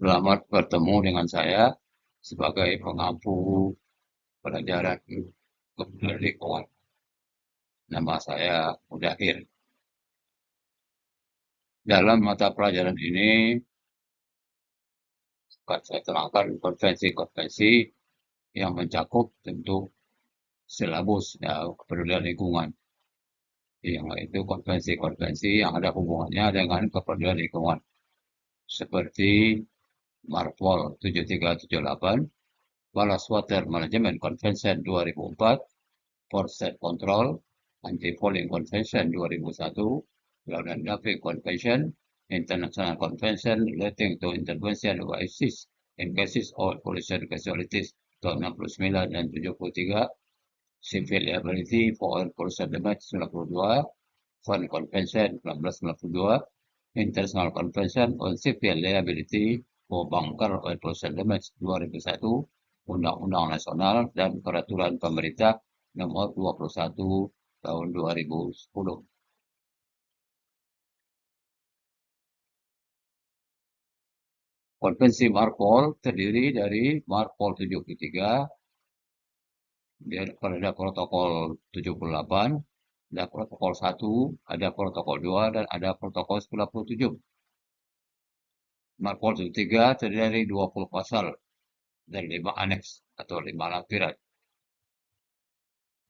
Selamat bertemu dengan saya sebagai pengampu pelajaran kemudian lingkungan. Nama saya Mudahir. Dalam mata pelajaran ini akan saya terangkan konvensi-konvensi yang mencakup tentu silabus ya, kepedulian lingkungan, yang itu konvensi-konvensi yang ada hubungannya dengan kepedulian lingkungan, seperti Marpol 7378, Ballast Water Management Convention 2004, Pollution Control, Anti-Fouling Convention 2001, London Dumping Convention, International Convention Relating to Intervention of ISIS in Cases of Pollution Casualties tahun 69 dan 73, Civil Liability for Air Pollution Damage 92, Fund Convention 1992, International Convention on Civil Liability for Bunker Oil Pollution Damage 2001, Undang-Undang Nasional dan Peraturan Pemerintah Nomor 21 Tahun 2010. Konvensi Marpol terdiri dari Marpol 73, ada protokol 78, ada protokol 1, ada protokol 2, dan ada protokol 97. Marpol 73 terdiri dari 20 pasal dan 5 aneks atau 5 lampiran.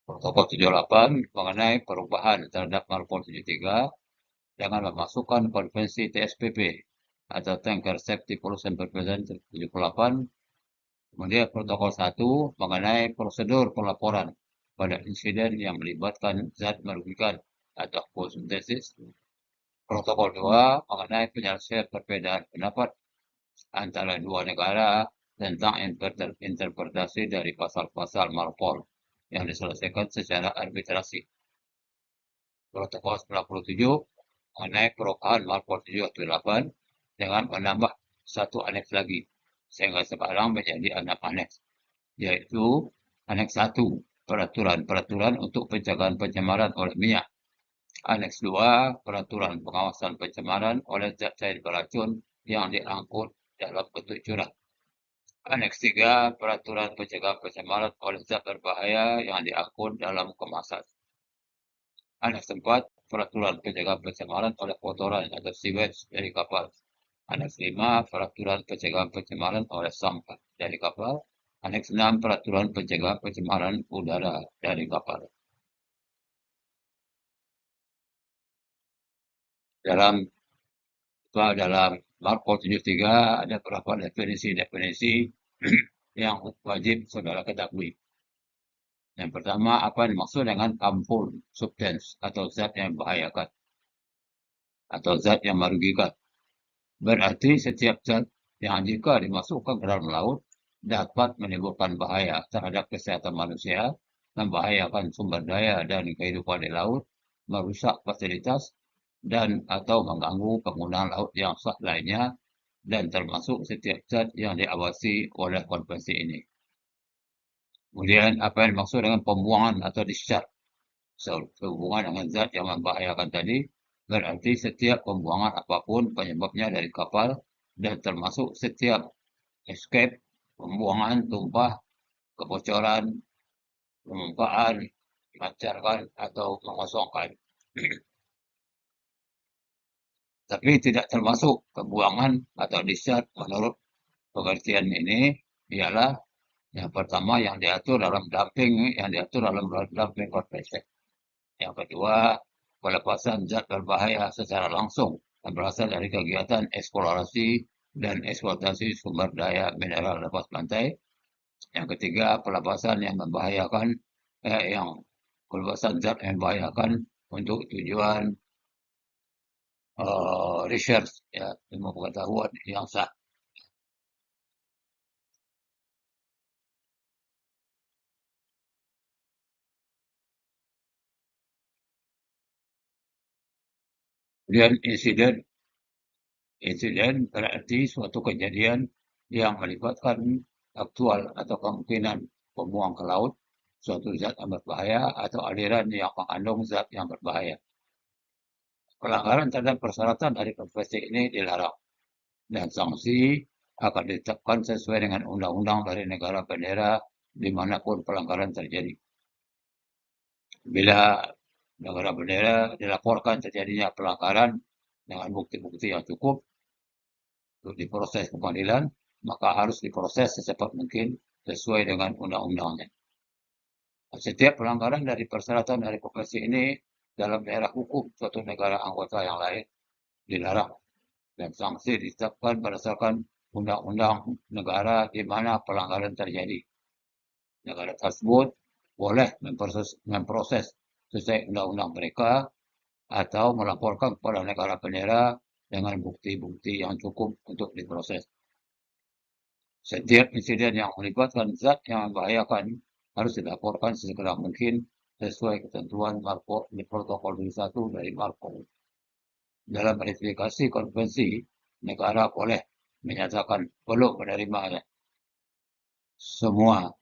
Protokol 78 mengenai perubahan terhadap Marpol 73 dengan memasukkan konvensi TSPP atau Tanker Safety Pollution Prevention 78. Kemudian protokol 1 mengenai prosedur pelaporan pada insiden yang melibatkan zat merugikan atau fotosintesis. Protokol 2 mengenai penyelesaian perbedaan pendapat antara dua negara tentang interpretasi dari pasal-pasal Marpol yang diselesaikan secara arbitrasi. Protokol 97 mengenai perubahan Marpol 78 dengan menambah satu aneks lagi, sehingga sekarang menjadi 6 aneks, yaitu aneks 1, peraturan-peraturan untuk pencegahan pencemaran oleh minyak. Aneks 2, peraturan pengawasan pencemaran oleh zat cair beracun yang diangkut dalam bentuk curah. Aneks 3, peraturan pencegahan pencemaran oleh zat berbahaya yang diangkut dalam kemasan. Aneks 4, peraturan pencegahan pencemaran oleh kotoran atau sewage dari kapal. Aneks 5, peraturan pencegahan pencemaran oleh sampah dari kapal. Aneks 6, peraturan pencegahan pencemaran udara dari kapal. Dalam Marpol 73 ada beberapa definisi-definisi yang wajib saudara ketahui. Yang pertama, apa yang dimaksud dengan harmful substance atau zat yang membahayakan atau zat yang merugikan. Berarti setiap zat yang jika dimasukkan ke dalam laut dapat menimbulkan bahaya terhadap kesehatan manusia, membahayakan sumber daya dan kehidupan di laut, merusak fasilitas, dan atau mengganggu penggunaan laut yang sah lainnya, dan termasuk setiap zat yang diawasi oleh konvensi ini. Kemudian, apa yang dimaksud dengan pembuangan atau discharge? Sehubungan dengan zat yang membahayakan tadi, berarti setiap pembuangan apapun penyebabnya dari kapal dan termasuk setiap escape, pembuangan, tumpah, kebocoran, pemumpaan, melancarkan, atau mengosongkan. Tapi tidak termasuk pembuangan atau discharge menurut pengertian ini ialah yang pertama yang diatur dalam dumping convention. Yang kedua, pelepasan zat berbahaya secara langsung yang berasal dari kegiatan eksplorasi dan eksploitasi sumber daya mineral lepas pantai. Yang ketiga, pelepasan zat yang membahayakan untuk tujuan research, ya, ilmu pengetahuan yang sah. Kemudian insiden berarti suatu kejadian yang melibatkan aktual atau kemungkinan pembuang ke laut suatu zat yang berbahaya atau aliran yang mengandung zat yang berbahaya. Pelanggaran terhadap persyaratan dari konvensi ini dilarang dan sanksi akan ditetapkan sesuai dengan undang-undang dari negara bendera dimanapun pelanggaran terjadi. Bila negara bendera dilaporkan terjadinya pelanggaran dengan bukti-bukti yang cukup untuk diproses pengadilan, maka harus diproses secepat mungkin sesuai dengan undang-undangnya. Setiap pelanggaran dari persyaratan dari konvensi ini dalam daerah hukum suatu negara anggota yang lain dilarang dan sanksi ditetapkan berdasarkan undang-undang negara di mana pelanggaran terjadi. Negara tersebut boleh memproses sesuai undang-undang mereka atau melaporkan kepada negara bendera dengan bukti-bukti yang cukup untuk diproses. Setiap insiden yang melibatkan zat yang membahayakan harus dilaporkan sesegera mungkin sesuai ketentuan di protokol 1 dari Marpol. Dalam ratifikasi konvensi, negara boleh menyatakan belum menerima semua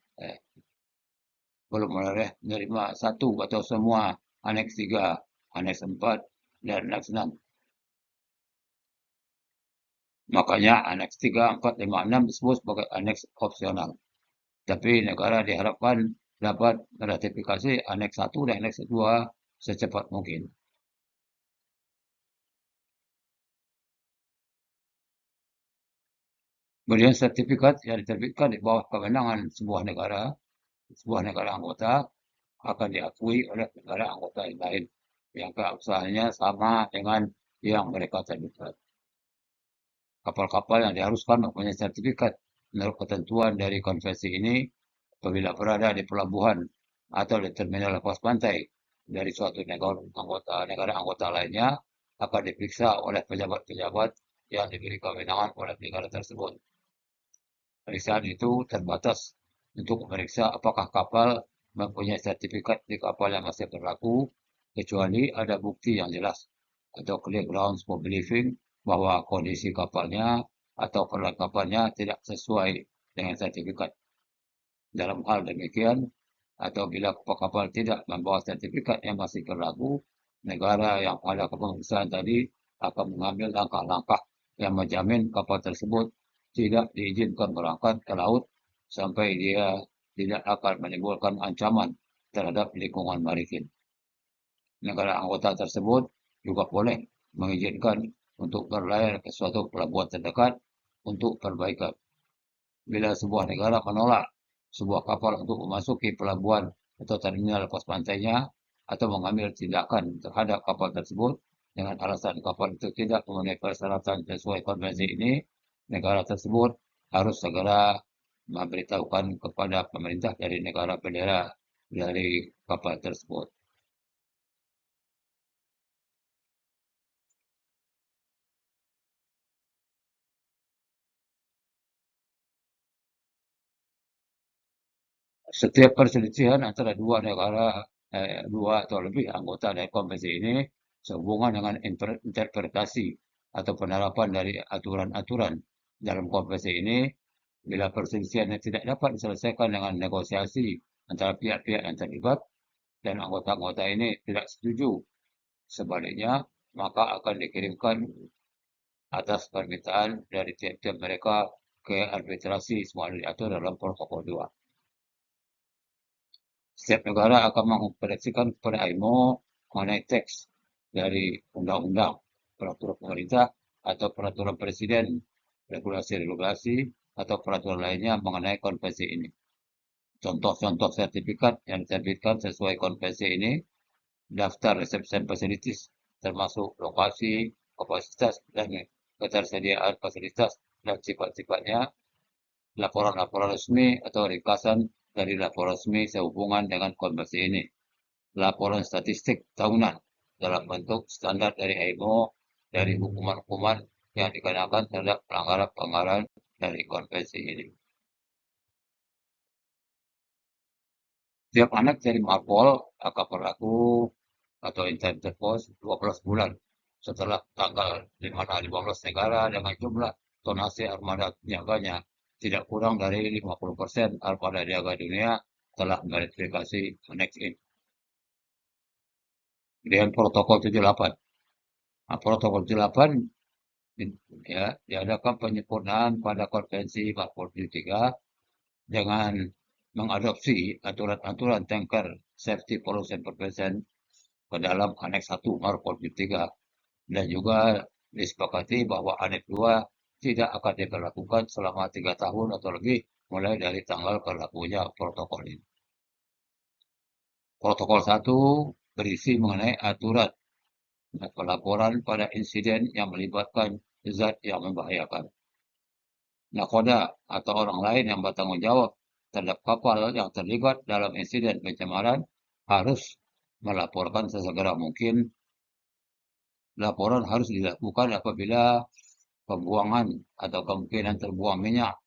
belum menerima satu atau semua aneks 3, aneks 4, dan aneks 6. Makanya aneks 3, 4, 5, 6 disebut sebagai aneks opsional. Tapi negara diharapkan dapat meratifikasi aneks 1 dan aneks 2 secepat mungkin. Kemudian sertifikat yang diterbitkan di bawah kewenangan sebuah negara anggota akan diakui oleh negara anggota yang lain yang keabsahannya sama dengan yang mereka terbitkan. Kapal-kapal yang diharuskan mempunyai sertifikat menurut ketentuan dari konvensi ini apabila berada di pelabuhan atau di terminal lepas pantai dari suatu negara anggota lainnya akan diperiksa oleh pejabat-pejabat yang diberi kewenangan oleh negara tersebut. Pemeriksaan itu terbatas untuk memeriksa apakah kapal mempunyai sertifikat di kapal yang masih berlaku, kecuali ada bukti yang jelas atau clear grounds for believing bahwa kondisi kapalnya atau perlengkapannya tidak sesuai dengan sertifikat. Dalam hal demikian, atau bila kapal tidak membawa sertifikat yang masih berlaku, negara yang ada pemeriksaan tadi akan mengambil langkah-langkah yang menjamin kapal tersebut tidak diizinkan berangkat ke laut sampai dia tidak akan menimbulkan ancaman terhadap lingkungan maritim. Negara anggota tersebut juga boleh mengizinkan untuk berlayar ke suatu pelabuhan terdekat untuk perbaikan. Bila sebuah negara menolak sebuah kapal untuk memasuki pelabuhan atau terminal lepas pantainya atau mengambil tindakan terhadap kapal tersebut dengan alasan kapal itu tidak memenuhi persyaratan sesuai konvensi ini, negara tersebut harus segera memberitahukan kepada pemerintah dari negara bendera dari kapal tersebut. Setiap perselisihan antara dua atau lebih anggota dari konvensi ini sehubungan dengan interpretasi atau penerapan dari aturan-aturan dalam konvensi ini, bila perselisihan tidak dapat diselesaikan dengan negosiasi antara pihak-pihak yang terlibat dan anggota-anggota ini tidak setuju sebaliknya, maka akan dikirimkan atas permintaan dari tiap-tiap mereka ke arbitrasi semua diatur dalam protokol 2. Setiap negara akan mengoperasikan kepada IMO mengenai teks dari undang-undang, peraturan pemerintah, atau peraturan presiden, regulasi-regulasi, atau peraturan lainnya mengenai konvensi ini. Contoh-contoh sertifikat yang diterbitkan sesuai konvensi ini, daftar reception facilities, termasuk lokasi, kapasitas, dan ketersediaan fasilitas dan sifat-sifatnya, laporan-laporan resmi atau ringkasan dari laporan resmi sehubungan dengan konvensi ini. Laporan statistik tahunan dalam bentuk standar dari IMO dari hukuman-hukuman yang dikenakan terhadap pelanggaran-pelanggaran dari konvensi ini. Setiap anak dari Marpol akan berlaku atau interpos 12 bulan setelah tanggal di mana 15 negara dengan jumlah tonase armada niaganya tidak kurang dari 50% armada niaga dunia telah meratifikasi aneks ini. Kemudian protokol 78. Nah, protokol 78 Ya, diadakan penyempurnaan pada Konvensi 43 dengan mengadopsi aturan-aturan tanker safety pollution prevention ke dalam Aneks 1 Maret 43 dan juga disepakati bahwa Aneks 2 tidak akan diberlakukan selama 3 tahun atau lebih mulai dari tanggal berlakunya protokol ini. Protokol 1 berisi mengenai aturan dan pelaporan pada insiden yang melibatkan zat yang membahayakan. Nakoda atau orang lain yang bertanggung jawab terhadap kapal yang terlibat dalam insiden pencemaran harus melaporkan sesegera mungkin. Laporan harus dilakukan apabila pembuangan atau kemungkinan terbuang minyak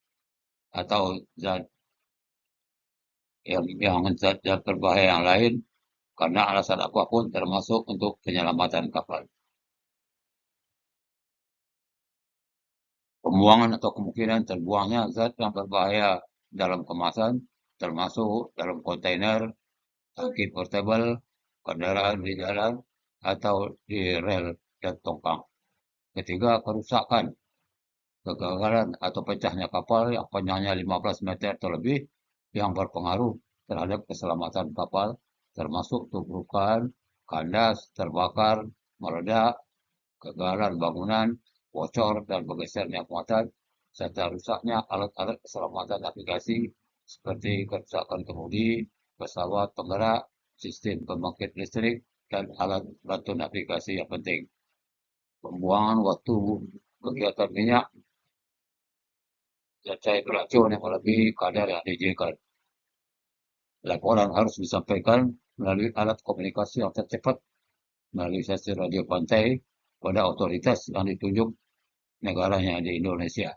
atau zat zat berbahaya yang lain karena alasan apapun termasuk untuk penyelamatan kapal. Pembuangan atau kemungkinan terbuangnya zat yang berbahaya dalam kemasan termasuk dalam kontainer, tangki portable, kendaraan di jalan, atau di rel dan tongkang. Ketiga, kerusakan, kegagalan atau pecahnya kapal yang panjangnya 15 meter atau lebih yang berpengaruh terhadap keselamatan kapal, termasuk tubrukan, kandas, terbakar, meledak, kegagalan bangunan, bocor dan bergesernya muatan, serta rusaknya alat-alat keselamatan navigasi seperti kerusakan kemudi, pesawat penggerak, sistem pembangkit listrik, dan alat bantu navigasi yang penting. Pembuangan waktu kegiatan minyak dan cair beracun yang melebihi kadar yang diizinkan. Laporan harus disampaikan melalui alat komunikasi yang tercepat melalui stasiun radio pantai pada otoritas yang ditunjuk negaranya di Indonesia.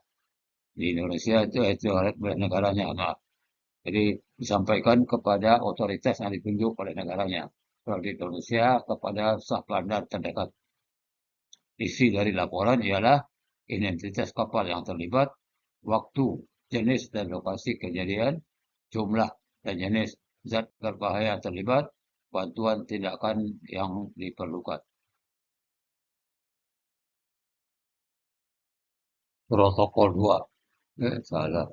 Di Indonesia itu negaranya. Nah, jadi disampaikan kepada otoritas yang ditunjuk oleh negaranya. Kalau di Indonesia kepada sah bandar terdekat. Isi dari laporan ialah identitas kapal yang terlibat, waktu, jenis dan lokasi kejadian, jumlah dan jenis zat berbahaya terlibat, bantuan tindakan yang diperlukan. Protokol 2. Salah.